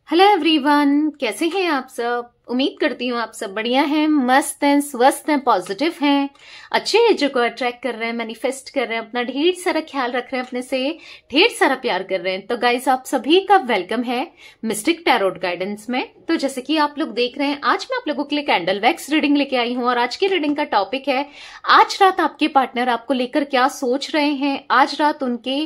Hello everyone, कैसे हैं आप सब। उम्मीद करती हूँ आप सब बढ़िया हैं, मस्त हैं, स्वस्थ हैं, पॉजिटिव हैं, अच्छे एनर्जी को अट्रैक्ट कर रहे हैं, मैनिफेस्ट कर रहे हैं, अपना ढेर सारा ख्याल रख रहे हैं, अपने से ढेर सारा प्यार कर रहे हैं। तो गाइस, आप सभी का वेलकम है मिस्टिक टैरोट गाइडेंस में। तो जैसे कि आप लोग देख रहे हैं, आज मैं आप लोगों के लिए कैंडल वैक्स रीडिंग लेके आई हूँ और आज की रीडिंग का टॉपिक है आज रात आपके पार्टनर आपको लेकर क्या सोच रहे हैं, आज रात उनके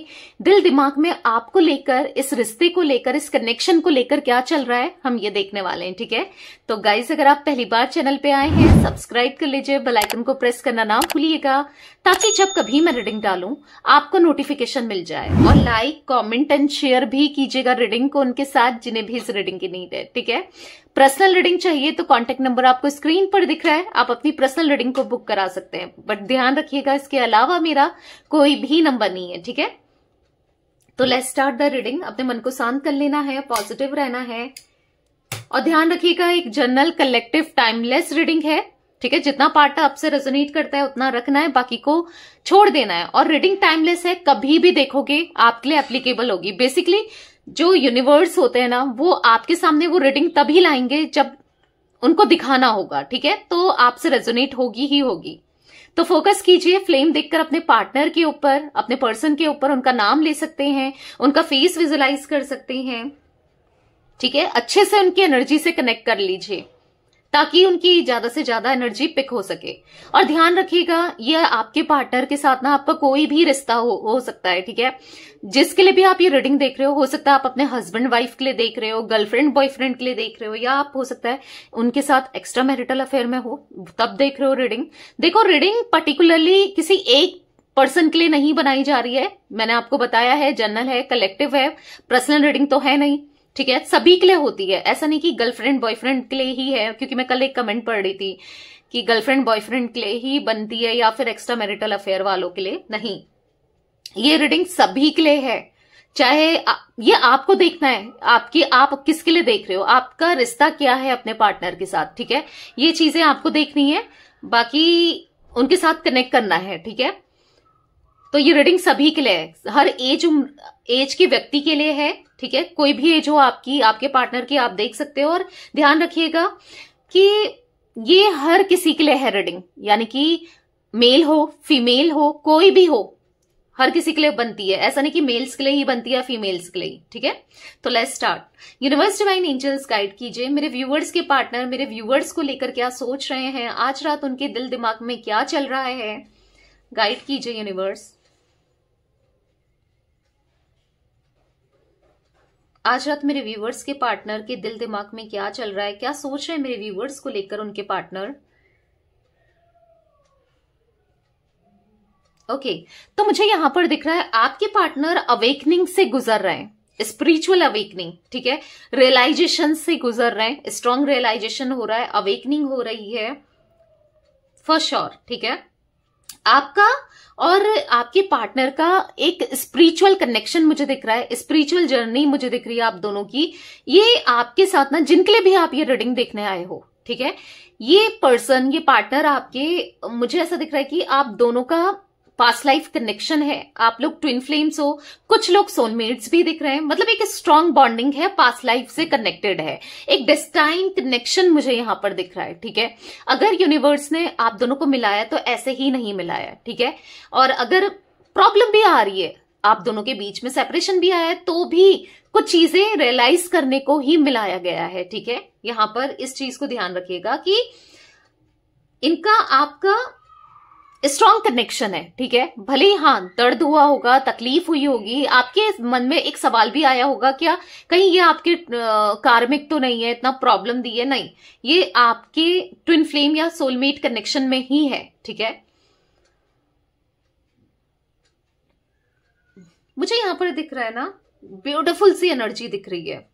दिल दिमाग में आपको लेकर, इस रिश्ते को लेकर, इस कनेक्शन को लेकर क्या चल रहा है, हम ये देखने वाले हैं। ठीक है, तो गाइस, अगर आप पहली बार चैनल पे आए हैं, सब्सक्राइब कर लीजिए, बेल आइकन को प्रेस करना ना भूलिएगा ताकि जब कभी मैं रीडिंग डालूं आपको नोटिफिकेशन मिल जाए। और लाइक, कमेंट एंड शेयर भी कीजिएगा रीडिंग को उनके साथ जिन्हें भी इस रीडिंग की नीड है। ठीक है, पर्सनल रीडिंग चाहिए तो कॉन्टेक्ट नंबर आपको स्क्रीन पर दिख रहा है, आप अपनी पर्सनल रीडिंग को बुक करा सकते हैं। बट ध्यान रखिएगा, इसके अलावा मेरा कोई भी नंबर नहीं है। ठीक है, तो लेट्स स्टार्ट द रीडिंग। अपने मन को शांत कर लेना है, पॉजिटिव रहना है और ध्यान रखिएगा, एक जनरल कलेक्टिव टाइमलेस रीडिंग है। ठीक है, जितना पार्ट आपसे रेजोनेट करता है उतना रखना है, बाकी को छोड़ देना है। और रीडिंग टाइमलेस है, कभी भी देखोगे आपके लिए एप्लीकेबल होगी। बेसिकली जो यूनिवर्स होते हैं ना, वो आपके सामने वो रीडिंग तभी लाएंगे जब उनको दिखाना होगा। ठीक है, तो आपसे रेजोनेट होगी ही होगी। तो फोकस कीजिए फ्लेम देखकर अपने पार्टनर के ऊपर, अपने पर्सन के ऊपर। उनका नाम ले सकते हैं, उनका फेस विजुलाइज कर सकते हैं। ठीक है, अच्छे से उनकी एनर्जी से कनेक्ट कर लीजिए ताकि उनकी ज्यादा से ज्यादा एनर्जी पिक हो सके। और ध्यान रखिएगा, यह आपके पार्टनर के साथ ना आपका कोई भी रिश्ता हो सकता है। ठीक है, जिसके लिए भी आप ये रीडिंग देख रहे हो सकता है आप अपने हस्बैंड वाइफ के लिए देख रहे हो, गर्लफ्रेंड बॉयफ्रेंड के लिए देख रहे हो, या आप हो सकता है उनके साथ एक्स्ट्रा मैरिटल अफेयर में हो तब देख रहे हो रीडिंग। देखो, रीडिंग पर्टिकुलरली किसी एक पर्सन के लिए नहीं बनाई जा रही है। मैंने आपको बताया है, जनरल है, कलेक्टिव है, पर्सनल रीडिंग तो है नहीं। ठीक है, सभी के लिए होती है, ऐसा नहीं कि गर्लफ्रेंड बॉयफ्रेंड के लिए ही है। क्योंकि मैं कल एक कमेंट पढ़ रही थी कि गर्लफ्रेंड बॉयफ्रेंड के लिए ही बनती है या फिर एक्स्ट्रा मैरिटल अफेयर वालों के लिए नहीं। ये रीडिंग सभी के लिए है, चाहे ये आपको देखना है आप किसके लिए देख रहे हो, आपका रिश्ता क्या है अपने पार्टनर के साथ। ठीक है, ये चीजें आपको देखनी है, बाकी उनके साथ कनेक्ट करना है। ठीक है, तो ये रीडिंग सभी के लिए है, हर एज के व्यक्ति के लिए है। ठीक है, कोई भी एज हो आपकी, आपके पार्टनर की, आप देख सकते हो। और ध्यान रखिएगा कि ये हर किसी के लिए है रीडिंग, यानी कि मेल हो, फीमेल हो, कोई भी हो, हर किसी के लिए बनती है। ऐसा नहीं कि मेल्स के लिए ही बनती है, फीमेल्स के लिए। ठीक है, तो let's start. Universe divine angels guide कीजिए मेरे व्यूवर्स के पार्टनर मेरे व्यूवर्स को लेकर क्या सोच रहे हैं, आज रात उनके दिल दिमाग में क्या चल रहा है, गाइड कीजिए यूनिवर्स। आज रात मेरे व्यूवर्स के पार्टनर के दिल दिमाग में क्या चल रहा है, क्या सोच रहे हैं मेरे व्यूवर्स को लेकर उनके पार्टनर। ओके, तो मुझे यहां पर दिख रहा है आपके पार्टनर अवेकनिंग से गुजर रहे हैं, स्पिरिचुअल अवेकनिंग। ठीक है, रियलाइजेशन से गुजर रहे हैं, स्ट्रॉन्ग रियलाइजेशन हो रहा है, अवेकनिंग हो रही है फॉर श्योर। ठीक है, आपका और आपके पार्टनर का एक स्पिरिचुअल कनेक्शन मुझे दिख रहा है, स्पिरिचुअल जर्नी मुझे दिख रही है आप दोनों की। ये आपके साथ ना, जिनके लिए भी आप ये रीडिंग देखने आए हो, ठीक है, ये पर्सन, ये पार्टनर आपके, मुझे ऐसा दिख रहा है कि आप दोनों का पास्ट लाइफ कनेक्शन है, आप लोग ट्विन फ्लेम्स हो, कुछ लोग सोलमेट्स भी दिख रहे हैं। मतलब एक स्ट्रॉन्ग बॉन्डिंग है, पास्ट लाइफ से कनेक्टेड है, एक डेस्टाइन कनेक्शन मुझे यहां पर दिख रहा है। ठीक है, अगर यूनिवर्स ने आप दोनों को मिलाया तो ऐसे ही नहीं मिलाया। ठीक है, और अगर प्रॉब्लम भी आ रही है, आप दोनों के बीच में सेपरेशन भी आया है, तो भी कुछ चीजें रियलाइज करने को ही मिलाया गया है। ठीक है, यहां पर इस चीज को ध्यान रखिएगा कि इनका आपका स्ट्रॉन्ग कनेक्शन है। ठीक है, भले ही हाँ दर्द हुआ होगा, तकलीफ हुई होगी, आपके मन में एक सवाल भी आया होगा, क्या कहीं ये आपके कार्मिक तो नहीं है, इतना प्रॉब्लम दी है, नहीं, ये आपके ट्विन फ्लेम या सोलमेट कनेक्शन में ही है। ठीक है, मुझे यहां पर दिख रहा है ना, ब्यूटीफुल सी एनर्जी दिख रही है,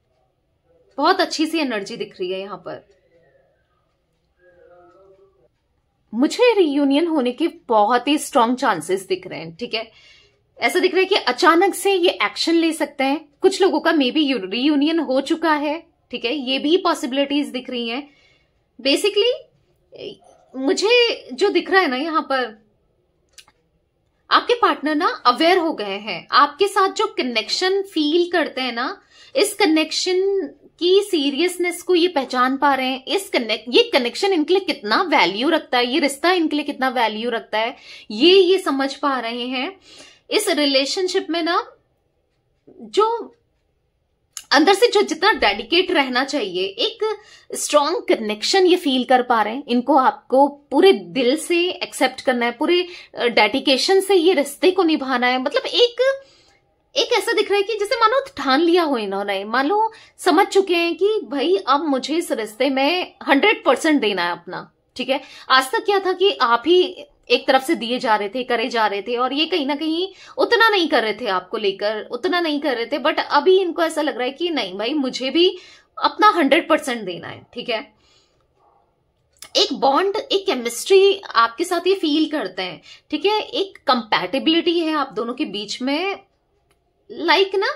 बहुत अच्छी सी एनर्जी दिख रही है यहां पर। मुझे रियूनियन होने के बहुत ही स्ट्रॉन्ग चांसेस दिख रहे हैं। ठीक है, ऐसा दिख रहा है कि अचानक से ये एक्शन ले सकते हैं। कुछ लोगों का मे बी रियूनियन हो चुका है। ठीक है, ये भी पॉसिबिलिटीज दिख रही हैं। बेसिकली मुझे जो दिख रहा है ना यहां पर, आपके पार्टनर ना अवेयर हो गए हैं, आपके साथ जो कनेक्शन फील करते हैं ना, इस कनेक्शन की सीरियसनेस को ये पहचान पा रहे हैं, ये कनेक्शन इनके लिए कितना वैल्यू रखता है, ये रिश्ता इनके लिए कितना वैल्यू रखता है, ये समझ पा रहे हैं। इस रिलेशनशिप में ना जो अंदर से जो जितना डेडिकेट रहना चाहिए, एक स्ट्रॉन्ग कनेक्शन ये फील कर पा रहे हैं। इनको आपको पूरे दिल से एक्सेप्ट करना है, पूरे डेडिकेशन से ये रिश्ते को निभाना है। मतलब एक ऐसा दिख रहा है कि जैसे मानो ठान लिया हो इन्होंने, मान लो समझ चुके हैं कि भाई अब मुझे इस रिश्ते में 100% देना है अपना। ठीक है, आज तक क्या था कि आप ही एक तरफ से दिए जा रहे थे, करे जा रहे थे, और ये कहीं ना कहीं उतना नहीं कर रहे थे, आपको लेकर उतना नहीं कर रहे थे। बट अभी इनको ऐसा लग रहा है कि नहीं भाई, मुझे भी अपना 100% देना है। ठीक है, एक बॉन्ड, एक केमिस्ट्री आपके साथ ये फील करते हैं। ठीक है, एक कंपैटिबिलिटी है आप दोनों के बीच में। लाइक ना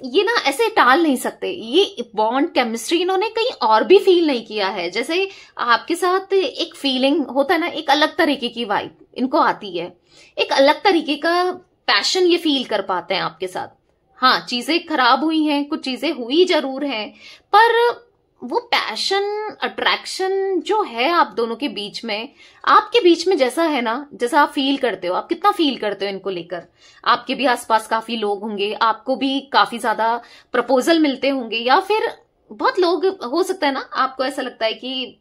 ये ना ऐसे टाल नहीं सकते, ये बॉन्ड केमिस्ट्री इन्होंने कहीं और भी फील नहीं किया है। जैसे आपके साथ एक फीलिंग होता है ना, एक अलग तरीके की वाइब इनको आती है, एक अलग तरीके का पैशन ये फील कर पाते हैं आपके साथ। हाँ, चीजें खराब हुई हैं, कुछ चीजें हुई जरूर हैं, पर वो पैशन, अट्रैक्शन जो है आप दोनों के बीच में, आपके बीच में जैसा है ना, जैसा आप फील करते हो, आप कितना फील करते हो इनको लेकर। आपके भी आसपास काफी लोग होंगे, आपको भी काफी ज्यादा प्रपोजल मिलते होंगे, या फिर बहुत लोग हो सकता है ना, आपको ऐसा लगता है कि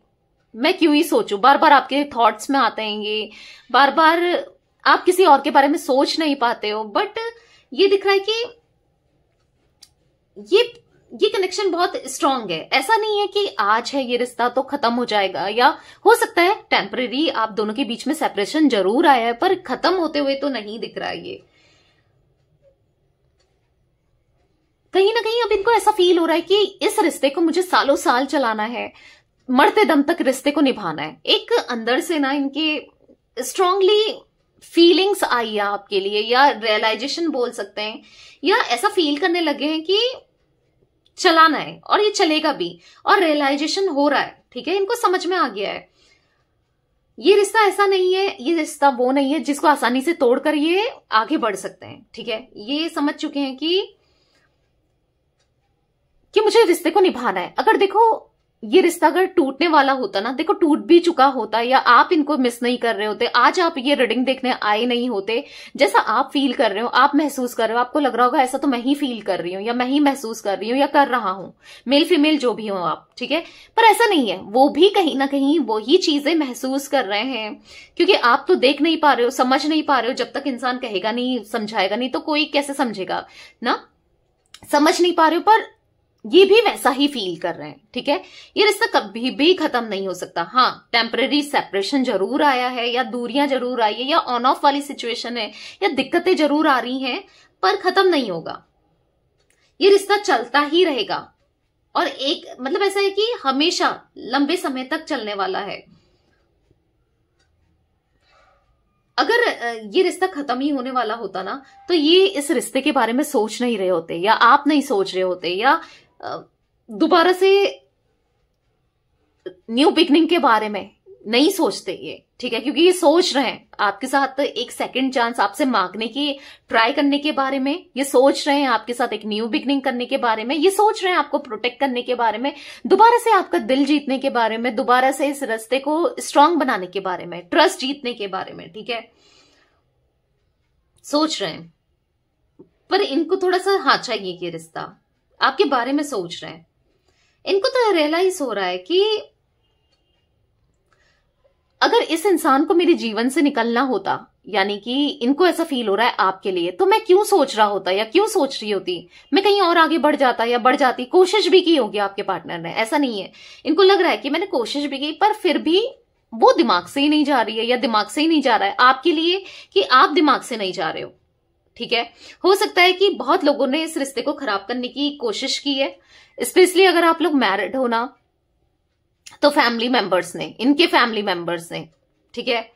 मैं क्यों ही सोचूं, बार बार आपके थॉट्स में आते हैं ये, बार बार आप किसी और के बारे में सोच नहीं पाते हो। बट ये दिख रहा है कि ये कनेक्शन बहुत स्ट्रांग है। ऐसा नहीं है कि आज है ये रिश्ता तो खत्म हो जाएगा, या हो सकता है टेम्परेरी आप दोनों के बीच में सेपरेशन जरूर आया है, पर खत्म होते हुए तो नहीं दिख रहा है। ये कहीं ना कहीं अब इनको ऐसा फील हो रहा है कि इस रिश्ते को मुझे सालों साल चलाना है, मरते दम तक रिश्ते को निभाना है। एक अंदर से ना इनके स्ट्रांगली फीलिंग्स आई है आपके लिए, या रियलाइजेशन बोल सकते हैं, या ऐसा फील करने लगे हैं कि चलाना है और ये चलेगा भी, और रियलाइजेशन हो रहा है। ठीक है, इनको समझ में आ गया है ये रिश्ता ऐसा नहीं है, ये रिश्ता वो नहीं है जिसको आसानी से तोड़कर ये आगे बढ़ सकते हैं। ठीक है, ये समझ चुके हैं कि मुझे रिश्ते को निभाना है। अगर देखो ये रिश्ता अगर टूटने वाला होता ना, देखो टूट भी चुका होता, या आप इनको मिस नहीं कर रहे होते, आज आप ये रीडिंग देखने आए नहीं होते। जैसा आप फील कर रहे हो, आप महसूस कर रहे हो, आपको लग रहा होगा ऐसा तो मैं ही फील कर रही हूँ, या मैं ही महसूस कर रही हूँ, या कर रहा हूं, मेल फीमेल जो भी हो आप। ठीक है, पर ऐसा नहीं है, वो भी कहीं ना कहीं वही चीजें महसूस कर रहे हैं, क्योंकि आप तो देख नहीं पा रहे हो, समझ नहीं पा रहे हो। जब तक इंसान कहेगा नहीं, समझाएगा नहीं, तो कोई कैसे समझेगा ना, समझ नहीं पा रहे हो, पर ये भी वैसा ही फील कर रहे हैं। ठीक है, ये रिश्ता कभी भी खत्म नहीं हो सकता। हाँ, टेम्परेरी सेपरेशन जरूर आया है, या दूरियां जरूर आई है, या ऑन ऑफ वाली सिचुएशन है, या दिक्कतें जरूर आ रही हैं, पर खत्म नहीं होगा। ये रिश्ता चलता ही रहेगा, और एक मतलब ऐसा है कि हमेशा लंबे समय तक चलने वाला है। अगर ये रिश्ता खत्म ही होने वाला होता ना, तो ये इस रिश्ते के बारे में सोच नहीं रहे होते, या आप नहीं सोच रहे होते, या दोबारा से न्यू बिगनिंग के बारे में नहीं सोचते ये। ठीक है, क्योंकि ये सोच रहे हैं आपके साथ एक सेकंड चांस आपसे मांगने की, ट्राई करने के बारे में, ये सोच रहे हैं आपके साथ एक न्यू बिगनिंग करने के बारे में, ये सोच रहे हैं आपको प्रोटेक्ट करने के बारे में, दोबारा से आपका दिल जीतने के बारे में, दोबारा से इस रिश्ते को स्ट्रांग बनाने के बारे में, ट्रस्ट जीतने के बारे में। ठीक है, सोच रहे हैं, पर इनको थोड़ा सा हाँ चाहिए ये रिश्ता, आपके बारे में सोच रहे हैं। इनको तो रियलाइज हो रहा है कि अगर इस इंसान को मेरे जीवन से निकलना होता, यानी कि इनको ऐसा फील हो रहा है आपके लिए, तो मैं क्यों सोच रहा होता, या क्यों सोच रही होती, मैं कहीं और आगे बढ़ जाता या बढ़ जाती। कोशिश भी की होगी आपके पार्टनर ने, ऐसा नहीं है। इनको लग रहा है कि मैंने कोशिश भी की, पर फिर भी वो दिमाग से ही नहीं जा रही है, या दिमाग से ही नहीं जा रहा है आपके लिए, कि आप दिमाग से नहीं जा रहे हो। ठीक है, हो सकता है कि बहुत लोगों ने इस रिश्ते को खराब करने की कोशिश की है, स्पेशली अगर आप लोग मैरिड हो ना, तो फैमिली मेंबर्स ने, इनके फैमिली मेंबर्स ने, ठीक है,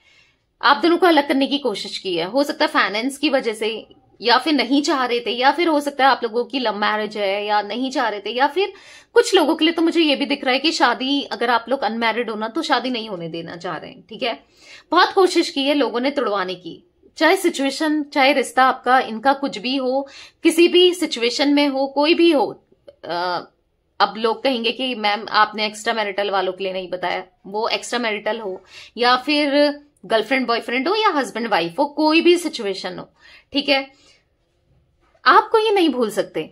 आप दोनों को अलग करने की कोशिश की है। हो सकता है फाइनेंस की वजह से, या फिर नहीं चाह रहे थे, या फिर हो सकता है आप लोगों की लव मैरिज है, या नहीं चाह रहे थे, या फिर कुछ लोगों के लिए तो मुझे ये भी दिख रहा है कि शादी, अगर आप लोग अनमैरिड हो ना, तो शादी नहीं होने देना चाह रहे हैं। ठीक है, बहुत कोशिश की है लोगों ने तुड़वाने की, चाहे सिचुएशन, चाहे रिश्ता आपका इनका कुछ भी हो, किसी भी सिचुएशन में हो, कोई भी हो, अब लोग कहेंगे कि मैम आपने एक्स्ट्रा मैरिटल वालों के लिए नहीं बताया, वो एक्स्ट्रा मैरिटल हो या फिर गर्लफ्रेंड बॉयफ्रेंड हो या हस्बैंड वाइफ हो, कोई भी सिचुएशन हो, ठीक है, आपको ये नहीं भूल सकते।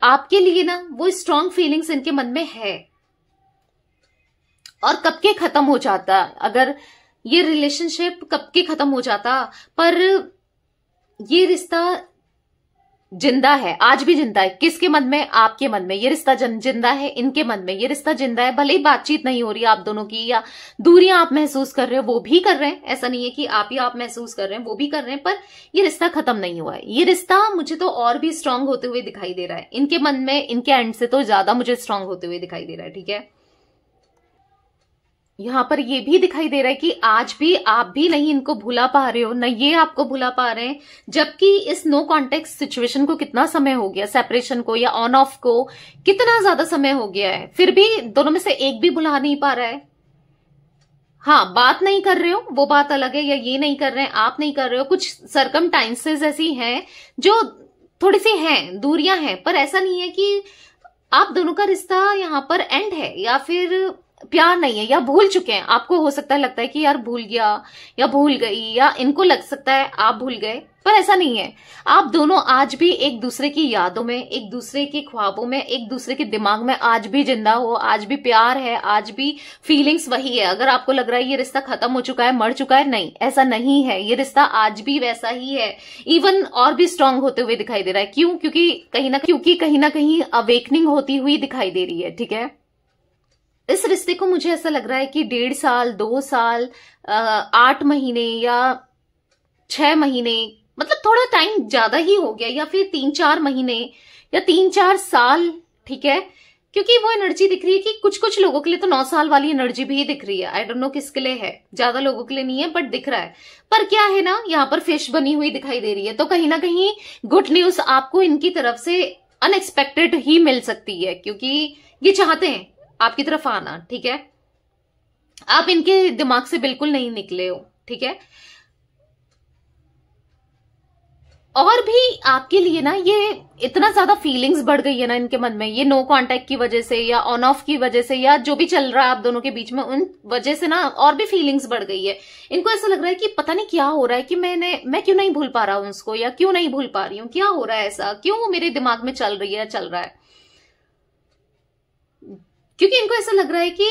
आपके लिए ना वो स्ट्रॉन्ग फीलिंग्स इनके मन में है, और कब के खत्म हो जाता, अगर ये रिलेशनशिप कब के खत्म हो जाता, पर ये रिश्ता जिंदा है, आज भी जिंदा है। किसके मन में? आपके मन में ये रिश्ता जिंदा है, इनके मन में ये रिश्ता जिंदा है। भले ही बातचीत नहीं हो रही है आप दोनों की, या दूरियां आप महसूस कर रहे हो, वो भी कर रहे हैं, ऐसा नहीं है कि आप ही आप महसूस कर रहे हैं, वो भी कर रहे हैं, पर ये रिश्ता खत्म नहीं हुआ है। ये रिश्ता मुझे तो और भी स्ट्रांग होते हुए दिखाई दे रहा है, इनके मन में, इनके एंड से तो ज्यादा मुझे स्ट्रांग होते हुए दिखाई दे रहा है, ठीक है। यहां पर ये भी दिखाई दे रहा है कि आज भी आप भी नहीं इनको भुला पा रहे हो, न ये आपको भुला पा रहे हैं, जबकि इस नो कॉन्टेक्ट सिचुएशन को कितना समय हो गया, सेपरेशन को या ऑन ऑफ को कितना ज्यादा समय हो गया है, फिर भी दोनों में से एक भी भुला नहीं पा रहा है। हाँ, बात नहीं कर रहे हो वो बात अलग है, या ये नहीं कर रहे हैं, आप नहीं कर रहे हो, कुछ सरकमस्टेंसेस ऐसी हैं जो थोड़ी सी हैं, दूरियां हैं, पर ऐसा नहीं है कि आप दोनों का रिश्ता यहां पर एंड है या फिर प्यार नहीं है, या भूल चुके हैं। आपको हो सकता है लगता है कि यार भूल गया या भूल गई, या इनको लग सकता है आप भूल गए, पर ऐसा नहीं है। आप दोनों आज भी एक दूसरे की यादों में, एक दूसरे के ख्वाबों में, एक दूसरे के दिमाग में आज भी जिंदा हो, आज भी प्यार है, आज भी फीलिंग्स वही है। अगर आपको लग रहा है ये रिश्ता खत्म हो चुका है, मर चुका है, नहीं, ऐसा नहीं है। ये रिश्ता आज भी वैसा ही है, इवन और भी स्ट्रांग होते हुए दिखाई दे रहा है। क्यों? क्योंकि कहीं ना कहीं अवेकनिंग होती हुई दिखाई दे रही है, ठीक है। इस रिश्ते को मुझे ऐसा लग रहा है कि 1.5 साल, 2 साल, 8 महीने या 6 महीने, मतलब थोड़ा टाइम ज्यादा ही हो गया, या फिर 3-4 महीने या 3-4 साल, ठीक है। क्योंकि वो एनर्जी दिख रही है कि कुछ कुछ लोगों के लिए तो 9 साल वाली एनर्जी भी दिख रही है। आई डोंट नो किसके लिए है, ज्यादा लोगों के लिए नहीं है, बट दिख रहा है। पर क्या है ना, यहाँ पर फिश बनी हुई दिखाई दे रही है, तो कहीं ना कहीं गुड न्यूज आपको इनकी तरफ से अनएक्सपेक्टेड ही मिल सकती है, क्योंकि ये चाहते हैं आपकी तरफ आना, ठीक है। आप इनके दिमाग से बिल्कुल नहीं निकले हो, ठीक है। और भी आपके लिए ना ये इतना ज्यादा फीलिंग्स बढ़ गई है ना इनके मन में, ये नो कांटेक्ट की वजह से या ऑन ऑफ की वजह से या जो भी चल रहा है आप दोनों के बीच में, उन वजह से ना और भी फीलिंग्स बढ़ गई है। इनको ऐसा लग रहा है कि पता नहीं क्या हो रहा है, कि मैं क्यों नहीं भूल पा रहा हूं उसको, या क्यों नहीं भूल पा रही हूँ, क्या हो रहा है ऐसा, क्यों वो मेरे दिमाग में चल रही है, चल रहा है। क्योंकि इनको ऐसा लग रहा है कि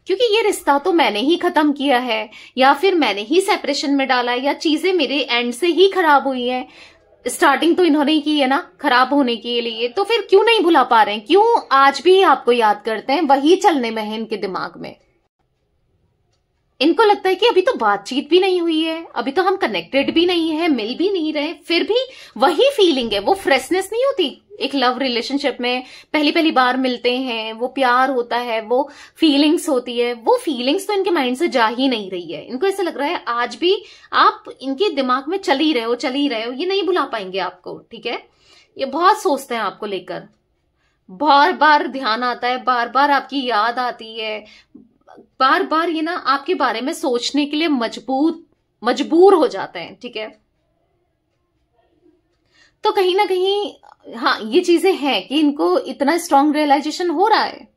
क्योंकि ये रिश्ता तो मैंने ही खत्म किया है, या फिर मैंने ही सेपरेशन में डाला है, या चीजें मेरे एंड से ही खराब हुई हैं, स्टार्टिंग तो इन्होंने ही की है ना खराब होने के लिए, तो फिर क्यों नहीं भुला पा रहे हैं, क्यों आज भी आपको याद करते हैं, वही चलने में है इनके दिमाग में। इनको लगता है कि अभी तो बातचीत भी नहीं हुई है, अभी तो हम कनेक्टेड भी नहीं है, मिल भी नहीं रहे, फिर भी वही फीलिंग है, वो फ्रेशनेस नहीं होती। एक लव रिलेशनशिप में पहली बार मिलते हैं, वो प्यार होता है, वो फीलिंग्स होती है, वो फीलिंग्स तो इनके माइंड से जा ही नहीं रही है। इनको ऐसा लग रहा है आज भी आप इनके दिमाग में चल ही रहे हो, ये नहीं भुला पाएंगे आपको, ठीक है। ये बहुत सोचते हैं आपको लेकर, बार बार ध्यान आता है, बार बार आपकी याद आती है, बार बार ये ना आपके बारे में सोचने के लिए मजबूर हो जाते हैं, ठीक है। तो कहीं ना कहीं हाँ, ये चीजें हैं कि इनको इतना स्ट्रांग रियलाइजेशन हो रहा है।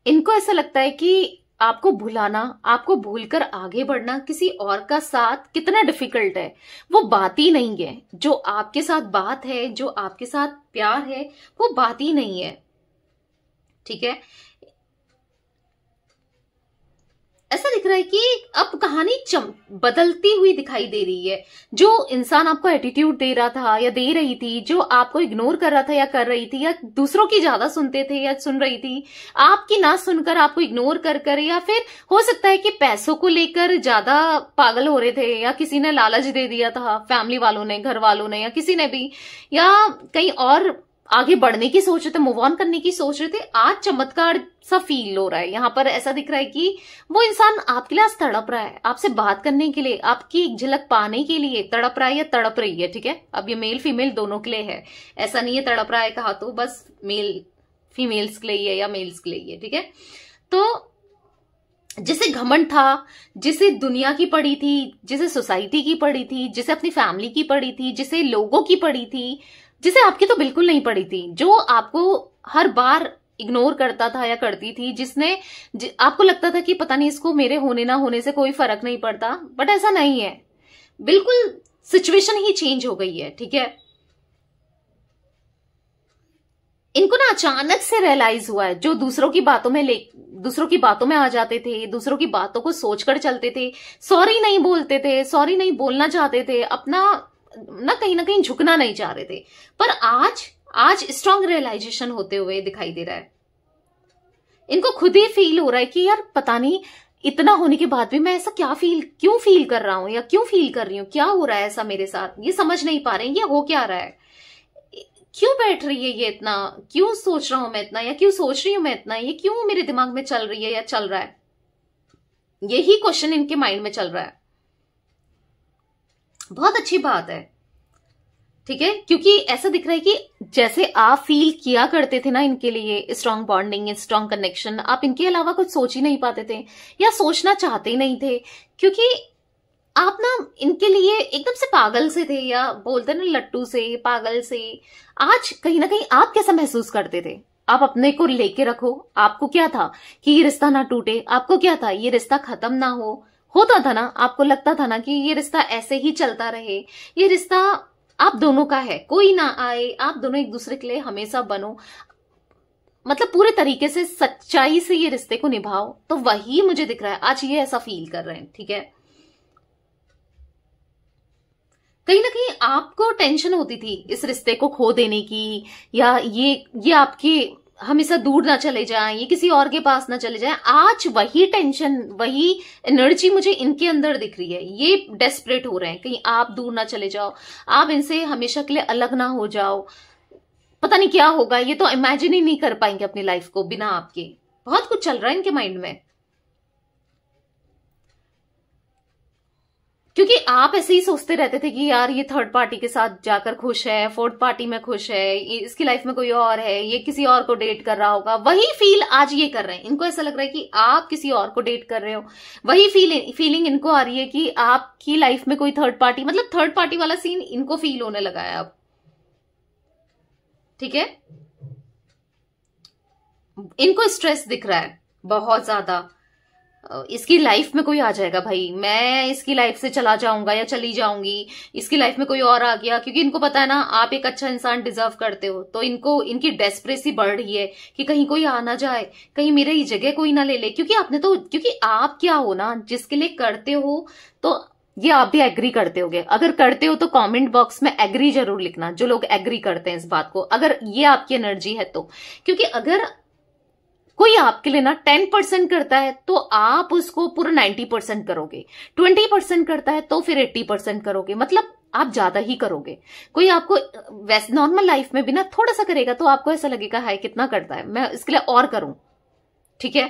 इनको ऐसा लगता है कि आपको भुलाना, आपको भूलकर आगे बढ़ना, किसी और का साथ कितना डिफिकल्ट है। वो बात ही नहीं है, जो आपके साथ बात है, जो आपके साथ प्यार है, वो बात ही नहीं है, ठीक है। ऐसा दिख रहा है कि अब कहानी बदलती हुई दिखाई दे रही है। जो इंसान आपको एटीट्यूड दे रहा था या दे रही थी, जो आपको इग्नोर कर रहा था या कर रही थी, या दूसरों की ज्यादा सुनते थे या सुन रही थी, आपकी ना सुनकर आपको इग्नोर कर, या फिर हो सकता है कि पैसों को लेकर ज्यादा पागल हो रहे थे, या किसी ने लालच दे दिया था, फैमिली वालों ने, घर वालों ने, या किसी ने भी, या कहीं और आगे बढ़ने की सोच रहे थे, मूव ऑन करने की सोच रहे थे। आज चमत्कार सा फील हो रहा है। यहाँ पर ऐसा दिख रहा है कि वो इंसान आपके लिए तड़प रहा है, आपसे बात करने के लिए, आपकी एक झलक पाने के लिए तड़प रहा है या तड़प रही है, ठीक है। अब ये मेल फीमेल दोनों के लिए है, ऐसा नहीं है तड़प रहा है कहा तो बस फीमेल्स के लिए है या मेल्स के लिए है, ठीक है। तो जिसे घमंड था, जिसे दुनिया की पड़ी थी, जिसे सोसाइटी की पड़ी थी, जिसे अपनी फैमिली की पड़ी थी, जिसे लोगों की पड़ी थी, जिसे आपकी तो बिल्कुल नहीं पड़ी थी, जो आपको हर बार इग्नोर करता था या करती थी, आपको लगता था कि पता नहीं इसको मेरे होने ना होने से कोई फर्क नहीं पड़ता, बट ऐसा नहीं है, बिल्कुल सिचुएशन ही चेंज हो गई है। ठीक है, इनको ना अचानक से रियलाइज हुआ है, जो दूसरों की बातों में आ जाते थे, दूसरों की बातों को सोचकर चलते थे, सॉरी नहीं बोलते थे, सॉरी नहीं बोलना चाहते थे, अपना ना कहीं झुकना नहीं चाह रहे थे, पर आज स्ट्रांग रियलाइजेशन होते हुए दिखाई दे रहा है। इनको खुद ही फील हो रहा है कि यार पता नहीं इतना होने के बाद भी मैं ऐसा क्यों फील कर रहा हूं, या क्यों फील कर रही हूं, क्या हो रहा है ऐसा मेरे साथ, ये समझ नहीं पा रहे हैं, ये हो क्या रहा है, क्यों बैठ रही है ये इतना, क्यों सोच रहा हूं मैं इतना, या क्यों सोच रही हूं मैं इतना, ये क्यों मेरे दिमाग में चल रही है या चल रहा है, यही क्वेश्चन इनके माइंड में चल रहा है। बहुत अच्छी बात है, ठीक है, क्योंकि ऐसा दिख रहा है कि जैसे आप फील किया करते थे ना इनके लिए स्ट्रांग बॉन्डिंग, स्ट्रांग कनेक्शन, आप इनके अलावा कुछ सोच ही नहीं पाते थे या सोचना चाहते ही नहीं थे, क्योंकि आप ना इनके लिए एकदम से पागल से थे, या बोलते ना लट्टू से, पागल से। आज कहीं ना कहीं आप कैसा महसूस करते थे, आप अपने को लेके रखो, आपको क्या था कि ये रिश्ता ना टूटे, आपको क्या था ये रिश्ता खत्म ना होता था ना, आपको लगता था ना कि ये रिश्ता ऐसे ही चलता रहे, ये रिश्ता आप दोनों का है, कोई ना आए, आप दोनों एक दूसरे के लिए हमेशा बनो, मतलब पूरे तरीके से सच्चाई से ये रिश्ते को निभाओ। तो वही मुझे दिख रहा है, आज ये ऐसा फील कर रहे हैं। ठीक है, कहीं ना कहीं आपको टेंशन होती थी इस रिश्ते को खो देने की, या ये आपके हमेशा दूर ना चले जाएं, ये किसी और के पास ना चले जाएं। आज वही टेंशन, वही एनर्जी मुझे इनके अंदर दिख रही है, ये डेस्परेट हो रहे हैं, कहीं आप दूर ना चले जाओ, आप इनसे हमेशा के लिए अलग ना हो जाओ, पता नहीं क्या होगा, ये तो इमेजिन ही नहीं कर पाएंगे अपनी लाइफ को बिना आपके। बहुत कुछ चल रहा है इनके माइंड में, क्योंकि आप ऐसे ही सोचते रहते थे कि यार ये थर्ड पार्टी के साथ जाकर खुश है, फोर्थ पार्टी में खुश है, इसकी लाइफ में कोई और है, ये किसी और को डेट कर रहा होगा। वही फील आज ये कर रहे हैं, इनको ऐसा लग रहा है कि आप किसी और को डेट कर रहे हो, वही फीलिंग इनको आ रही है कि आपकी लाइफ में कोई थर्ड पार्टी, मतलब थर्ड पार्टी वाला सीन इनको फील होने लगा है अब। ठीक है, इनको स्ट्रेस दिख रहा है बहुत ज्यादा, इसकी लाइफ में कोई आ जाएगा भाई, मैं इसकी लाइफ से चला जाऊंगा या चली जाऊंगी, इसकी लाइफ में कोई और आ गया, क्योंकि इनको पता है ना आप एक अच्छा इंसान डिजर्व करते हो, तो इनकी डेस्परेसी बढ़ रही है कि कहीं कोई आ ना जाए, कहीं मेरी जगह कोई ना ले ले, क्योंकि आप क्या हो ना, जिसके लिए करते हो, तो ये आप भी एग्री करते होगे, अगर करते हो तो कमेंट बॉक्स में एग्री जरूर लिखना, जो लोग एग्री करते हैं इस बात को, अगर ये आपकी एनर्जी है तो। क्योंकि अगर कोई आपके लिए ना 10% करता है तो आप उसको पूरा 90% करोगे, 20% करता है तो फिर 80% करोगे, मतलब आप ज्यादा ही करोगे। कोई आपको वैसे नॉर्मल लाइफ में भी ना थोड़ा सा करेगा तो आपको ऐसा लगेगा हाय कितना करता है, मैं इसके लिए और करूं। ठीक है,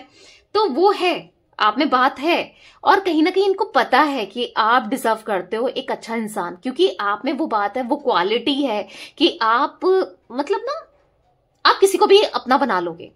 तो वो है, आप में बात है, और कहीं ना कहीं इनको पता है कि आप डिजर्व करते हो एक अच्छा इंसान, क्योंकि आप में वो बात है, वो क्वालिटी है कि आप मतलब ना आप किसी को भी अपना बना लोगे।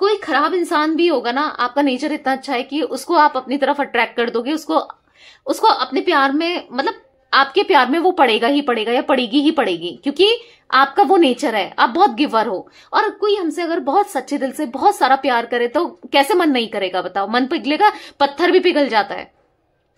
कोई खराब इंसान भी होगा ना, आपका नेचर इतना अच्छा है कि उसको आप अपनी तरफ अट्रैक्ट कर दोगे, उसको अपने प्यार में, मतलब आपके प्यार में वो पड़ेगा ही पड़ेगा, या पड़ेगी ही पड़ेगी, क्योंकि आपका वो नेचर है, आप बहुत गिवर हो। और कोई हमसे अगर बहुत सच्चे दिल से बहुत सारा प्यार करे तो कैसे मन नहीं करेगा बताओ, मन पिघलेगा, पत्थर भी पिघल जाता है।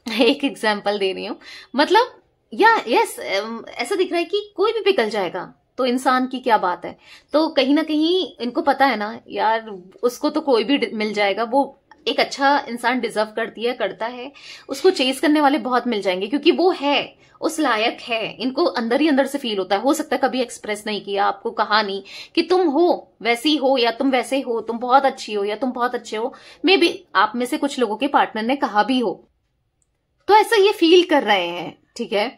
एक एग्जाम्पल दे रही हूं, मतलब यस ऐसा दिख रहा है कि कोई भी पिघल जाएगा, तो इंसान की क्या बात है। तो कहीं ना कहीं इनको पता है ना यार, उसको तो कोई भी मिल जाएगा, वो एक अच्छा इंसान डिजर्व करता है, उसको चेस करने वाले बहुत मिल जाएंगे, क्योंकि वो है, उस लायक है। इनको अंदर ही अंदर से फील होता है, हो सकता है कभी एक्सप्रेस नहीं किया, आपको कहा नहीं कि तुम हो वैसी हो, या तुम वैसे हो, तुम बहुत अच्छी हो या तुम बहुत अच्छे हो, मे बी आप में से कुछ लोगों के पार्टनर ने कहा भी हो, तो ऐसा ये फील कर रहे हैं। ठीक है,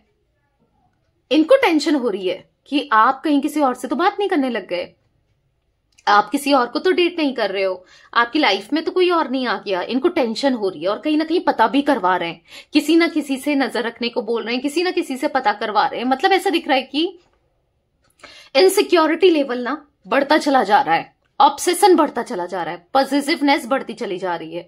इनको टेंशन हो रही है कि आप कहीं किसी और से तो बात नहीं करने लग गए, आप किसी और को तो डेट नहीं कर रहे हो, आपकी लाइफ में तो कोई और नहीं आ गया। इनको टेंशन हो रही है, और कहीं ना कहीं पता भी करवा रहे हैं, किसी ना किसी से नजर रखने को बोल रहे हैं, किसी ना किसी से पता करवा रहे हैं। मतलब ऐसा दिख रहा है कि इनसिक्योरिटी लेवल ना बढ़ता चला जा रहा है, ऑब्सेशन बढ़ता चला जा रहा है, पॉजिटिवनेस बढ़ती चली जा रही है।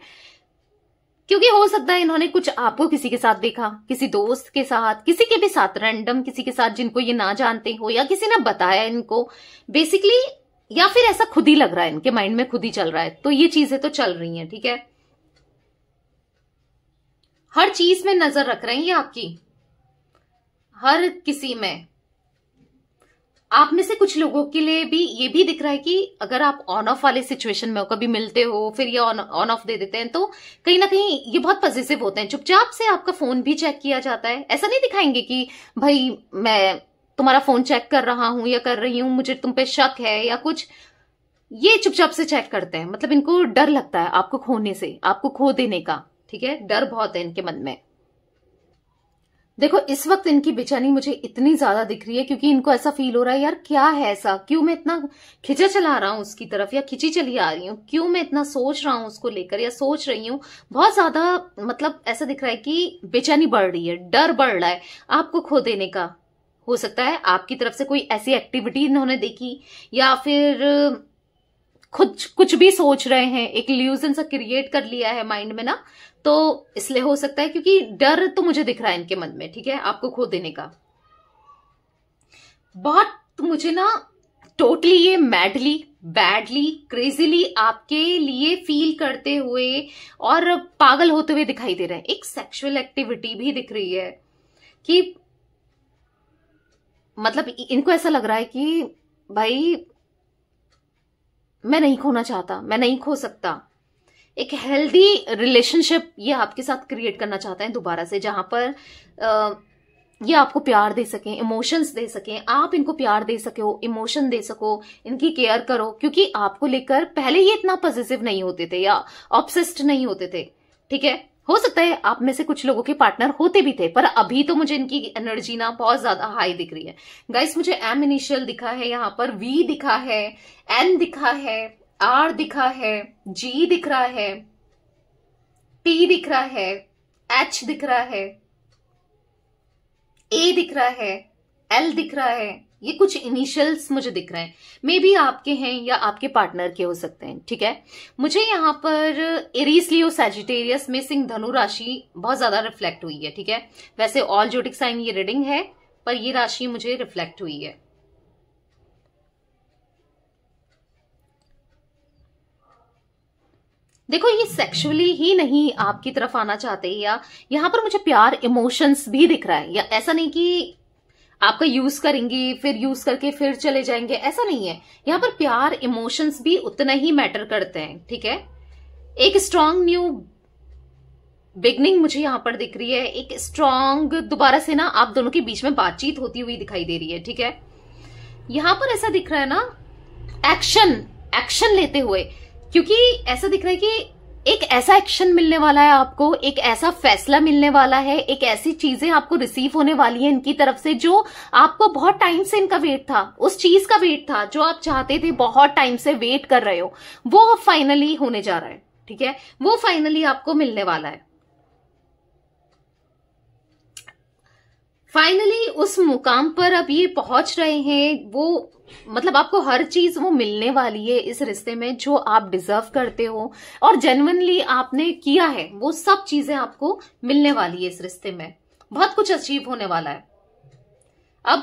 क्योंकि हो सकता है इन्होंने कुछ आपको किसी के साथ देखा, किसी दोस्त के साथ, किसी के भी साथ, रैंडम किसी के साथ जिनको ये ना जानते हो, या किसी ने बताया इनको। बेसिकली या फिर ऐसा खुद ही लग रहा है, इनके माइंड में खुद ही चल रहा है। तो ये चीजें तो चल रही हैं, ठीक है। हर चीज में नजर रख रहे हैं ये आपकी, हर किसी में। आप में से कुछ लोगों के लिए भी ये भी दिख रहा है कि अगर आप ऑन ऑफ वाले सिचुएशन में हो, कभी मिलते हो फिर ये ऑन ऑफ दे देते हैं, तो कहीं ना कहीं ये बहुत पॉजिटिव होते हैं। चुपचाप से आपका फोन भी चेक किया जाता है, ऐसा नहीं दिखाएंगे कि भाई मैं तुम्हारा फोन चेक कर रहा हूं या कर रही हूं, मुझे तुम पे शक है या कुछ। ये चुपचाप से चेक करते हैं, मतलब इनको डर लगता है आपको खोने से, आपको खो देने का, ठीक है। डर बहुत है इनके मन में। देखो इस वक्त इनकी बेचैनी मुझे इतनी ज्यादा दिख रही है क्योंकि इनको ऐसा फील हो रहा है, यार क्या है ऐसा, क्यों मैं इतना खिंचा चला रहा हूं उसकी तरफ या खिंची चली आ रही हूं, क्यों मैं इतना सोच रहा हूं उसको लेकर या सोच रही हूं। बहुत ज्यादा मतलब ऐसा दिख रहा है कि बेचैनी बढ़ रही है, डर बढ़ रहा है आपको खो देने का। हो सकता है आपकी तरफ से कोई ऐसी एक्टिविटी इन्होंने देखी या फिर खुद कुछ भी सोच रहे हैं, एक इल्यूजन सा क्रिएट कर लिया है माइंड में ना, तो इसलिए हो सकता है। क्योंकि डर तो मुझे दिख रहा है इनके मन में, ठीक है, आपको खो देने का। बहुत मुझे ना टोटली ये मैडली, बैडली, क्रेजीली आपके लिए फील करते हुए और पागल होते हुए दिखाई दे रहे हैं। एक सेक्सुअल एक्टिविटी भी दिख रही है कि मतलब इनको ऐसा लग रहा है कि भाई मैं नहीं खोना चाहता, मैं नहीं खो सकता। एक हेल्दी रिलेशनशिप ये आपके साथ क्रिएट करना चाहते हैं दोबारा से, जहां पर ये आपको प्यार दे सकें, इमोशंस दे सकें, आप इनको प्यार दे सको, इमोशन दे सको, इनकी केयर करो। क्योंकि आपको लेकर पहले ये इतना पॉजिटिव नहीं होते थे या ऑब्सेस्ड नहीं होते थे, ठीक है। हो सकता है आप में से कुछ लोगों के पार्टनर होते भी थे, पर अभी तो मुझे इनकी एनर्जी ना बहुत ज्यादा हाई दिख रही है। गाइस मुझे एम इनिशियल दिखा है, यहाँ पर वी दिखा है, एन दिखा है, आर दिखा है, जी दिख रहा है, टी दिख रहा है, एच दिख रहा है, ए दिख रहा है, एल दिख रहा है। ये कुछ इनिशियल्स मुझे दिख रहे हैं, मे बी आपके हैं या आपके पार्टनर के हो सकते हैं, ठीक है। मुझे यहाँ पर एरीज, लियो, सैजिटेरियस में सिंह, धनु राशि बहुत ज्यादा रिफ्लेक्ट हुई है, ठीक है। वैसे ऑल जोडिक साइन ये रीडिंग है, पर ये राशि मुझे रिफ्लेक्ट हुई है। देखो ये सेक्सुअली ही नहीं आपकी तरफ आना चाहते, या यहाँ पर मुझे प्यार, इमोशंस भी दिख रहा है। या ऐसा नहीं कि आपका यूज करेंगे फिर यूज करके फिर चले जाएंगे, ऐसा नहीं है। यहाँ पर प्यार, इमोशंस भी उतना ही मैटर करते हैं, ठीक है। एक स्ट्रांग न्यू बिगनिंग मुझे यहाँ पर दिख रही है। एक स्ट्रांग दोबारा से ना आप दोनों के बीच में बातचीत होती हुई दिखाई दे रही है, ठीक है। यहाँ पर ऐसा दिख रहा है ना, एक्शन लेते हुए, क्योंकि ऐसा दिख रहा है कि एक ऐसा एक्शन मिलने वाला है आपको, एक ऐसा फैसला मिलने वाला है, एक ऐसी चीजें आपको रिसीव होने वाली है इनकी तरफ से जो आपको बहुत टाइम से इनका वेट था, उस चीज का वेट था जो आप चाहते थे, बहुत टाइम से वेट कर रहे हो, वो फाइनली होने जा रहा है, ठीक है। वो फाइनली आपको मिलने वाला है। फाइनली उस मुकाम पर अब ये पहुंच रहे हैं, वो मतलब आपको हर चीज वो मिलने वाली है इस रिश्ते में जो आप डिजर्व करते हो और जेन्युइनली आपने किया है, वो सब चीजें आपको मिलने वाली है इस रिश्ते में। बहुत कुछ अचीव होने वाला है। अब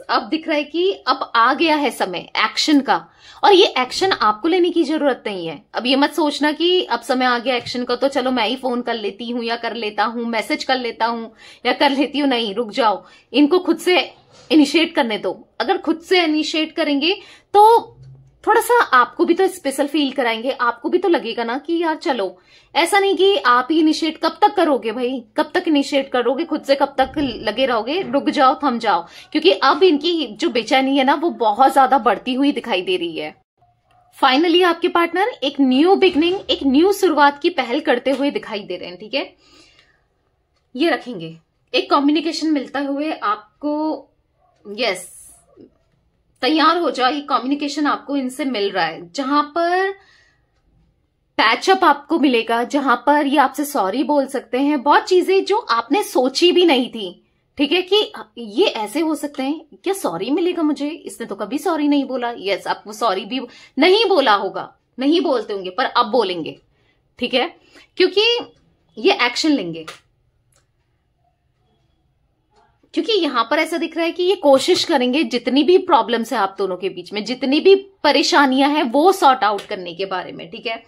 अब दिख रहा है कि अब आ गया है समय एक्शन का, और ये एक्शन आपको लेने की जरूरत नहीं है। अब ये मत सोचना कि अब समय आ गया एक्शन का तो चलो मैं ही फोन कर लेती हूँ या कर लेता हूँ, मैसेज कर लेता हूँ या कर लेती हूँ। नहीं, रुक जाओ, इनको खुद से इनिशिएट करने दो। अगर खुद से इनिशिएट करेंगे तो थोड़ा सा आपको भी तो स्पेशल फील कराएंगे, आपको भी तो लगेगा ना कि यार चलो। ऐसा नहीं कि आप ही इनिशिएट कब तक करोगे भाई, कब तक इनिशिएट करोगे खुद से, कब तक लगे रहोगे, रुक जाओ, थम जाओ। क्योंकि अब इनकी जो बेचैनी है ना वो बहुत ज्यादा बढ़ती हुई दिखाई दे रही है। फाइनली आपके पार्टनर एक न्यू बिगनिंग, एक न्यू शुरुआत की पहल करते हुए दिखाई दे रहे हैं, ठीक है। ये रखेंगे, एक कम्युनिकेशन मिलता हुए आपको, यस तैयार हो जाओ, ये कम्युनिकेशन आपको इनसे मिल रहा है, जहां पर पैचअप आपको मिलेगा, जहां पर ये आपसे सॉरी बोल सकते हैं। बहुत चीजें जो आपने सोची भी नहीं थी, ठीक है, कि ये ऐसे हो सकते हैं, क्या सॉरी मिलेगा मुझे, इसने तो कभी सॉरी नहीं बोला। यस, आपको सॉरी भी नहीं बोला होगा, नहीं बोलते होंगे, पर अब बोलेंगे, ठीक है, क्योंकि ये एक्शन लेंगे। क्योंकि यहां पर ऐसा दिख रहा है कि ये कोशिश करेंगे जितनी भी प्रॉब्लम्स है आप दोनों के बीच में, जितनी भी परेशानियां हैं वो सॉर्ट आउट करने के बारे में, ठीक है।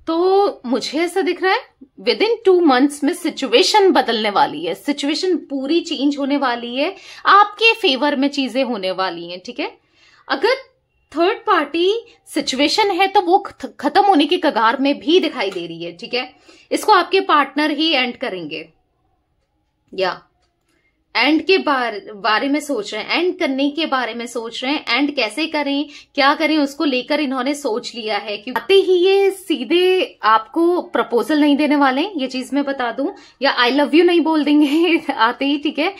तो मुझे ऐसा दिख रहा है विद इन 2 months में सिचुएशन बदलने वाली है, सिचुएशन पूरी चेंज होने वाली है, आपके फेवर में चीजें होने वाली हैं, ठीक है। अगर थर्ड पार्टी सिचुएशन है तो वो खत्म होने के कगार में भी दिखाई दे रही है, ठीक है। इसको आपके पार्टनर ही एंड करेंगे या एंड के बारे में सोच रहे हैं, एंड करने के बारे में सोच रहे हैं। एंड कैसे करें, क्या करें, उसको लेकर इन्होंने सोच लिया है कि आते ही ये सीधे आपको प्रपोजल नहीं देने वाले, ये चीज मैं बता दूं, या आई लव यू नहीं बोल देंगे आते ही, ठीक है।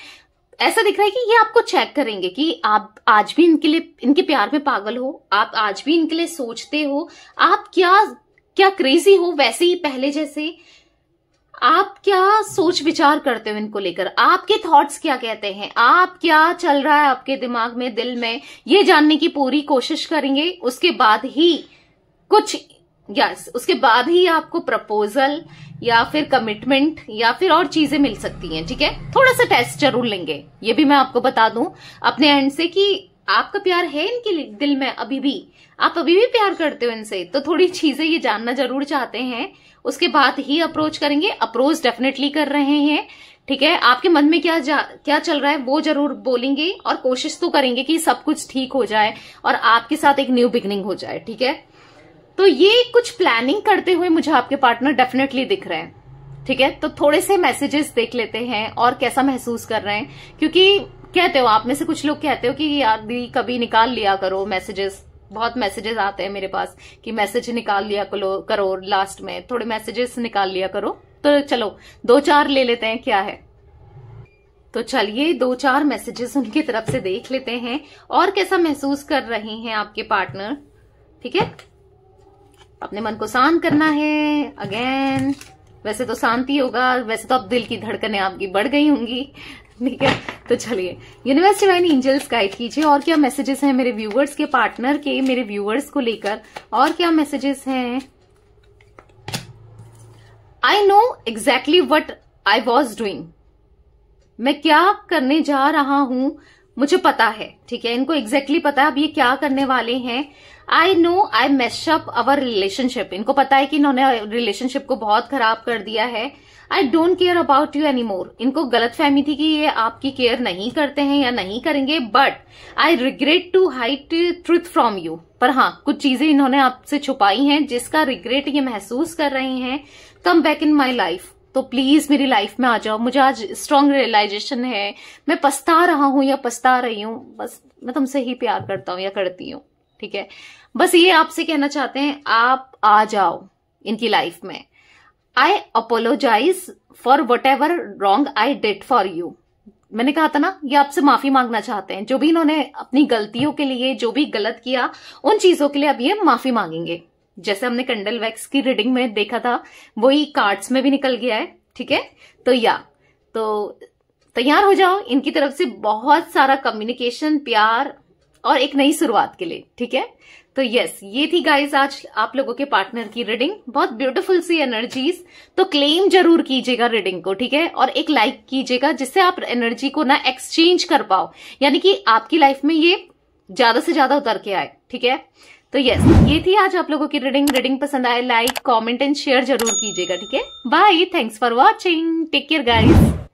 ऐसा दिख रहा है कि ये आपको चेक करेंगे कि आप आज भी इनके लिए, इनके प्यार में पागल हो, आप आज भी इनके लिए सोचते हो, आप क्या क्रेजी हो, वैसे ही पहले जैसे आप क्या सोच विचार करते हो इनको लेकर, आपके थॉट्स क्या कहते हैं, आप क्या चल रहा है आपके दिमाग में, दिल में, ये जानने की पूरी कोशिश करेंगे। उसके बाद ही उसके बाद ही आपको प्रपोजल या फिर कमिटमेंट या फिर और चीजें मिल सकती हैं, ठीक है। थोड़ा सा टेस्ट जरूर लेंगे, ये भी मैं आपको बता दूं अपने एंड से कि आपका प्यार है इनके दिल में, अभी भी आप अभी भी प्यार करते हो इनसे, तो थोड़ी चीजें ये जानना जरूर चाहते हैं। उसके बाद ही अप्रोच करेंगे, अप्रोच डेफिनेटली कर रहे हैं, ठीक है। आपके मन में क्या चल रहा है वो जरूर बोलेंगे और कोशिश तो करेंगे कि सब कुछ ठीक हो जाए और आपके साथ एक न्यू बिगनिंग हो जाए, ठीक है। तो ये कुछ प्लानिंग करते हुए मुझे आपके पार्टनर डेफिनेटली दिख रहे हैं, ठीक है। तो थोड़े से मैसेजेस देख लेते हैं और कैसा महसूस कर रहे हैं, क्योंकि कहते हो आप में से कुछ लोग कहते हो कि यार दी कभी निकाल लिया करो मैसेजेस, बहुत मैसेजेस आते हैं मेरे पास कि मैसेज निकाल लिया करो लास्ट में, थोड़े मैसेजेस निकाल लिया करो। तो चलो 2-4 ले लेते हैं, क्या है। तो चलिए 2-4 मैसेजेस उनकी तरफ से देख लेते हैं और कैसा महसूस कर रहे हैं आपके पार्टनर, ठीक है। अपने मन को शांत करना है अगेन, वैसे तो शांति होगा, वैसे तो अब दिल की धड़कनें आपकी बढ़ गई होंगी, ठीक है। तो चलिए यूनिवर्स डिवाइन एंजल्स गाइड कीजिए और क्या मैसेजेस हैं मेरे व्यूअर्स के पार्टनर के, मेरे व्यूअर्स को लेकर, और क्या मैसेजेस हैं। I know exactly what I was doing, मैं क्या करने जा रहा हूं मुझे पता है, ठीक है। इनको एग्जैक्टली पता है अब ये क्या करने वाले हैं। I know I mess up our relationship, इनको पता है कि इन्होंने रिलेशनशिप को बहुत खराब कर दिया है। I don't care about you any more, इनको गलत फहमी थी कि ये आपकी केयर नहीं करते हैं या नहीं करेंगे, but I regret to hide truth from you. पर हाँ, कुछ चीजें इन्होंने आपसे छुपाई हैं जिसका रिग्रेट ये महसूस कर रहे हैं। Come back in my life, तो प्लीज मेरी लाइफ में आ जाओ, मुझे आज स्ट्रांग रियलाइजेशन है, मैं पछता रहा हूं या पछता रही हूं, बस मैं तुमसे ही प्यार करता हूं या करती हूं, ठीक है। बस ये आपसे कहना चाहते हैं, आप आ जाओ इनकी लाइफ में। I apologise for whatever wrong I did for you, मैंने कहा था ना, ये आपसे माफी मांगना चाहते हैं, जो भी इन्होंने अपनी गलतियों के लिए, जो भी गलत किया उन चीजों के लिए अब ये माफी मांगेंगे। जैसे हमने कैंडल वैक्स की रीडिंग में देखा था वही कार्ड्स में भी निकल गया है, ठीक है। तो तैयार हो जाओ इनकी तरफ से बहुत सारा कम्युनिकेशन, प्यार और एक नई शुरुआत के लिए, ठीक है। तो यस, ये थी गाइस आज आप लोगों के पार्टनर की रीडिंग, बहुत ब्यूटीफुल सी एनर्जीज। तो क्लेम जरूर कीजिएगा रीडिंग को, ठीक है, और एक लाइक कीजिएगा जिससे आप एनर्जी को ना एक्सचेंज कर पाओ, यानी कि आपकी लाइफ में ये ज्यादा से ज्यादा उतर के आए, ठीक है। तो यस, ये थी आज आप लोगों की रीडिंग पसंद आए लाइक, कमेंट एंड शेयर जरूर कीजिएगा, ठीक है। Bye, thanks for watching, take care guys.